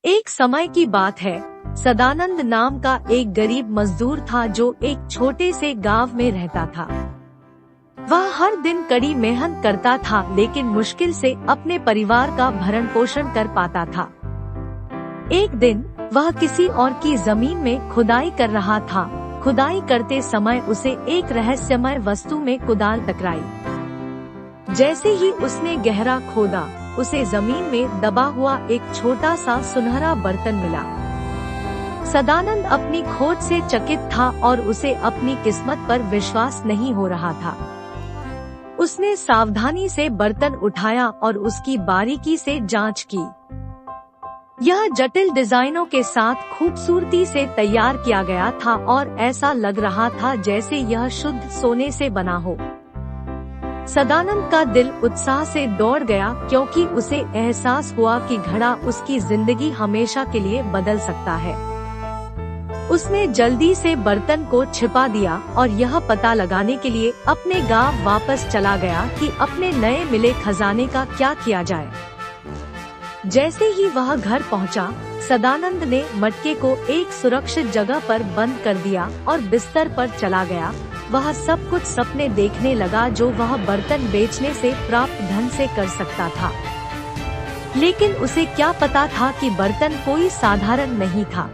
एक समय की बात है। सदानंद नाम का एक गरीब मजदूर था जो एक छोटे से गांव में रहता था। वह हर दिन कड़ी मेहनत करता था, लेकिन मुश्किल से अपने परिवार का भरण पोषण कर पाता था। एक दिन वह किसी और की जमीन में खुदाई कर रहा था। खुदाई करते समय उसे एक रहस्यमय वस्तु में कुदाल टकराई। जैसे ही उसने गहरा खोदा, उसे जमीन में दबा हुआ एक छोटा सा सुनहरा बर्तन मिला। सदानंद अपनी खोज से चकित था और उसे अपनी किस्मत पर विश्वास नहीं हो रहा था। उसने सावधानी से बर्तन उठाया और उसकी बारीकी से जांच की। यह जटिल डिजाइनों के साथ खूबसूरती से तैयार किया गया था और ऐसा लग रहा था जैसे यह शुद्ध सोने से बना हो। सदानंद का दिल उत्साह से दौड़ गया, क्योंकि उसे एहसास हुआ कि घड़ा उसकी जिंदगी हमेशा के लिए बदल सकता है। उसने जल्दी से बर्तन को छिपा दिया और यह पता लगाने के लिए अपने गांव वापस चला गया कि अपने नए मिले खजाने का क्या किया जाए। जैसे ही वह घर पहुंचा, सदानंद ने मटके को एक सुरक्षित जगह पर बंद कर दिया और बिस्तर पर चला गया। वह सब कुछ सपने देखने लगा जो वह बर्तन बेचने से प्राप्त धन से कर सकता था। लेकिन उसे क्या पता था कि बर्तन कोई साधारण नहीं था।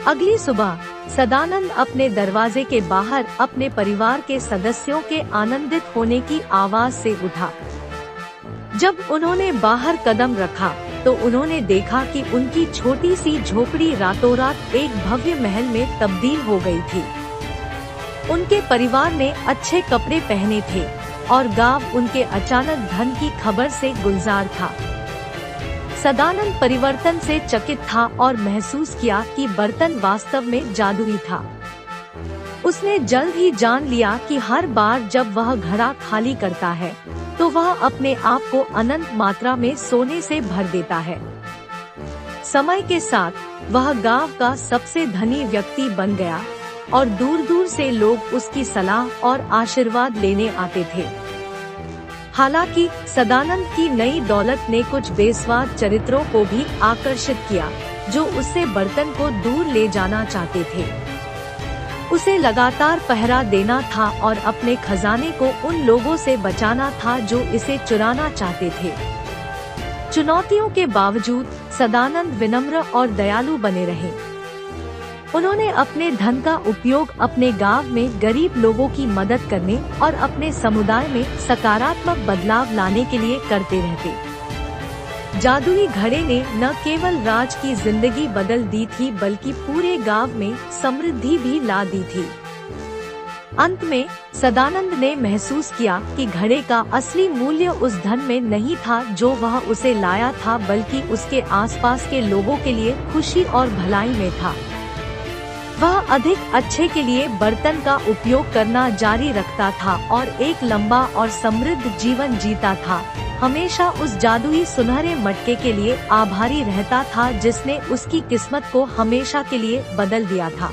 अगली सुबह सदानंद अपने दरवाजे के बाहर अपने परिवार के सदस्यों के आनंदित होने की आवाज से उठा। जब उन्होंने बाहर कदम रखा तो उन्होंने देखा कि उनकी छोटी सी झोपड़ी रातों रात एक भव्य महल में तब्दील हो गई थी। उनके परिवार ने अच्छे कपड़े पहने थे और गांव उनके अचानक धन की खबर से गुलजार था। सदानंद परिवर्तन से चकित था और महसूस किया कि बर्तन वास्तव में जादुई था। उसने जल्द ही जान लिया कि हर बार जब वह घड़ा खाली करता है तो वह अपने आप को अनंत मात्रा में सोने से भर देता है। समय के साथ वह गांव का सबसे धनी व्यक्ति बन गया और दूर दूर से लोग उसकी सलाह और आशीर्वाद लेने आते थे। हालांकि सदानंद की नई दौलत ने कुछ बेस्वाद चरित्रों को भी आकर्षित किया, जो उससे बर्तन को दूर ले जाना चाहते थे। उसे लगातार पहरा देना था और अपने खजाने को उन लोगों से बचाना था जो इसे चुराना चाहते थे। चुनौतियों के बावजूद सदानंद विनम्र और दयालु बने रहे। उन्होंने अपने धन का उपयोग अपने गांव में गरीब लोगों की मदद करने और अपने समुदाय में सकारात्मक बदलाव लाने के लिए करते रहते। जादुई घड़े ने न केवल राज की जिंदगी बदल दी थी, बल्कि पूरे गांव में समृद्धि भी ला दी थी। अंत में सदानंद ने महसूस किया कि घड़े का असली मूल्य उस धन में नहीं था जो वह उसे लाया था, बल्कि उसके आसपास के लोगों के लिए खुशी और भलाई में था। वह अधिक अच्छे के लिए बर्तन का उपयोग करना जारी रखता था और एक लंबा और समृद्ध जीवन जीता था, हमेशा उस जादुई सुनहरे मटके के लिए आभारी रहता था जिसने उसकी किस्मत को हमेशा के लिए बदल दिया था।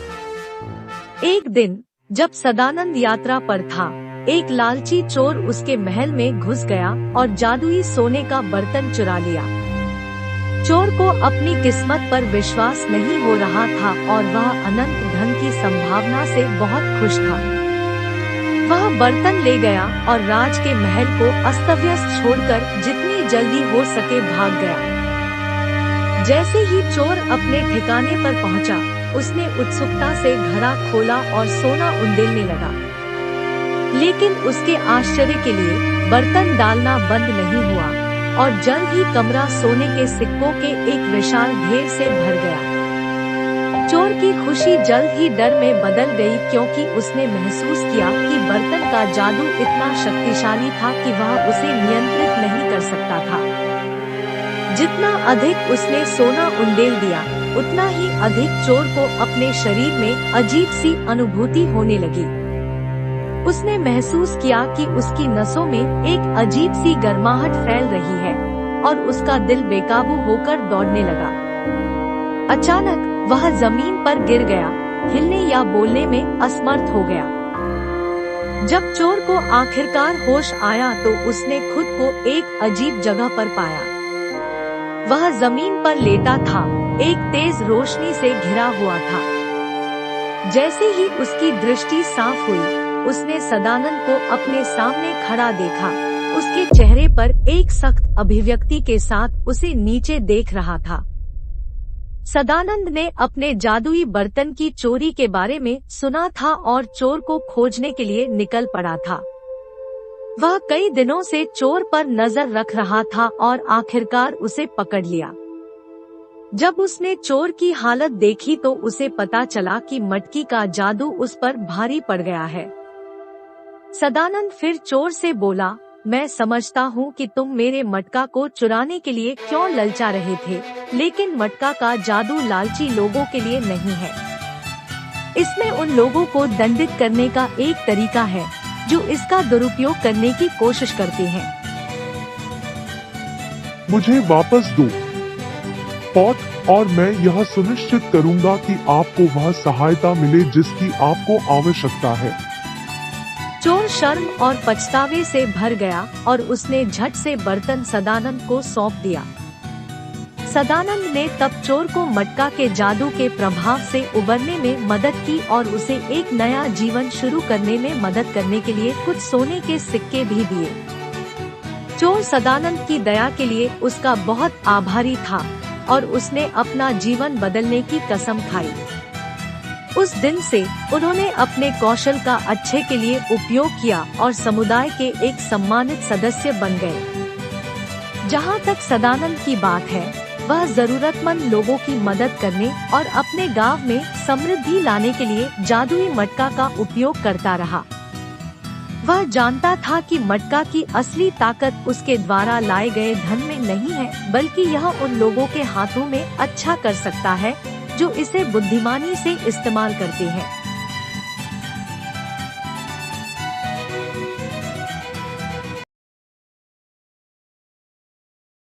एक दिन जब सदानंद यात्रा पर था, एक लालची चोर उसके महल में घुस गया और जादुई सोने का बर्तन चुरा लिया। चोर को अपनी किस्मत पर विश्वास नहीं हो रहा था और वह अनंत धन की संभावना से बहुत खुश था। वह बर्तन ले गया और राज के महल को अस्तव्यस्त छोड़कर जितनी जल्दी हो सके भाग गया। जैसे ही चोर अपने ठिकाने पर पहुंचा, उसने उत्सुकता से घड़ा खोला और सोना उंडेलने लगा। लेकिन उसके आश्चर्य के लिए बर्तन डालना बंद नहीं हुआ और जल्द ही कमरा सोने के सिक्कों के एक विशाल ढेर से भर गया। चोर की खुशी जल्द ही डर में बदल गई, क्योंकि उसने महसूस किया कि बर्तन का जादू इतना शक्तिशाली था कि वह उसे नियंत्रित नहीं कर सकता था। जितना अधिक उसने सोना उंडेल दिया, उतना ही अधिक चोर को अपने शरीर में अजीब सी अनुभूति होने लगी। उसने महसूस किया कि उसकी नसों में एक अजीब सी गर्माहट फैल रही है और उसका दिल बेकाबू होकर दौड़ने लगा। अचानक वह जमीन पर गिर गया, हिलने या बोलने में असमर्थ हो गया। जब चोर को आखिरकार होश आया तो उसने खुद को एक अजीब जगह पर पाया। वह जमीन पर लेटा था, एक तेज रोशनी से घिरा हुआ था। जैसे ही उसकी दृष्टि साफ हुई, उसने सदानंद को अपने सामने खड़ा देखा। उसके चेहरे पर एक सख्त अभिव्यक्ति के साथ उसे नीचे देख रहा था। सदानंद ने अपने जादुई बर्तन की चोरी के बारे में सुना था और चोर को खोजने के लिए निकल पड़ा था। वह कई दिनों से चोर पर नजर रख रहा था और आखिरकार उसे पकड़ लिया। जब उसने चोर की हालत देखी तो उसे पता चला कि मटकी का जादू उस पर भारी पड़ गया है। सदानंद फिर चोर से बोला, मैं समझता हूँ कि तुम मेरे मटका को चुराने के लिए क्यों ललचा रहे थे, लेकिन मटका का जादू लालची लोगों के लिए नहीं है। इसमें उन लोगों को दंडित करने का एक तरीका है जो इसका दुरुपयोग करने की कोशिश करते हैं। मुझे वापस दो पॉट और मैं यह सुनिश्चित करूंगा कि आपको वह सहायता मिले जिसकी आपको आवश्यकता है। चोर शर्म और पछतावे से भर गया और उसने झट से बर्तन सदानंद को सौंप दिया। सदानंद ने तब चोर को मटका के जादू के प्रभाव से उबरने में मदद की और उसे एक नया जीवन शुरू करने में मदद करने के लिए कुछ सोने के सिक्के भी दिए। चोर सदानंद की दया के लिए उसका बहुत आभारी था और उसने अपना जीवन बदलने की कसम खाई। उस दिन से उन्होंने अपने कौशल का अच्छे के लिए उपयोग किया और समुदाय के एक सम्मानित सदस्य बन गए। जहाँ तक सदानंद की बात है, वह जरूरतमंद लोगों की मदद करने और अपने गांव में समृद्धि लाने के लिए जादुई मटका का उपयोग करता रहा। वह जानता था कि मटका की असली ताकत उसके द्वारा लाए गए धन में नहीं है, बल्कि यह उन लोगों के हाथों में अच्छा कर सकता है जो इसे बुद्धिमानी से इस्तेमाल करते हैं।